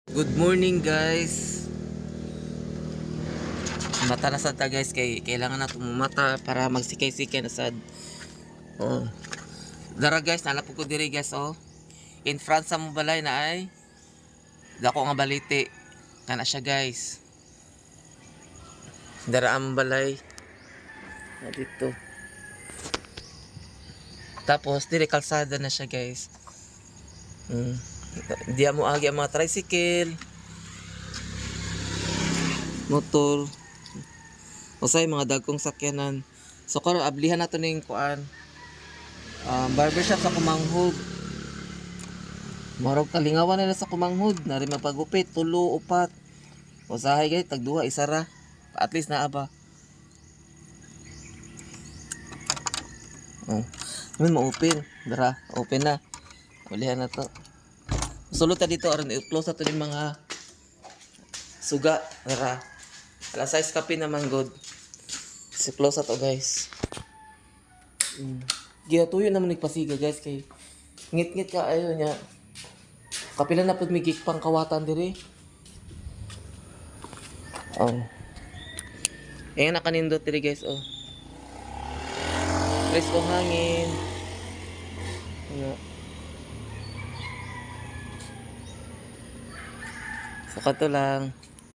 Good morning guys. Mata na sad ta guys kay kailangan nato mata para magsikay-sikay na sad. Oh. Dara guys, nalapog ko diri guys oh. In front sa mo balay na ay dako nga baliti. Kana siya guys. Dara ang balay. Na dito. Tapos diri kalsada na siya guys. Di mo agi ang mga tricycle, motor, usay mga dagkong sakyanan. So karon ablihan nato ning kuan. Barbershop sa Kumanghod. Marog kalingawan nila sa Kumanghod, nari mapagupit, tulo, upat. Usahay guys, tagduha, isara. At least naa ba. Oh. Naman ma-open. Dara, open na. Ulihan na to. Sulot ta dito aron i-close na to yung mga suga. Dara. Alas size kape naman good. Si close na to guys. Giyatuyo naman nagpasiga guys kay ngit-ngit ka ayo nya. Kapila na pud migik pang kawatan diri. Oh. Ayan na kanindot diri guys oh. Presko hangin. Ano. So kato lang.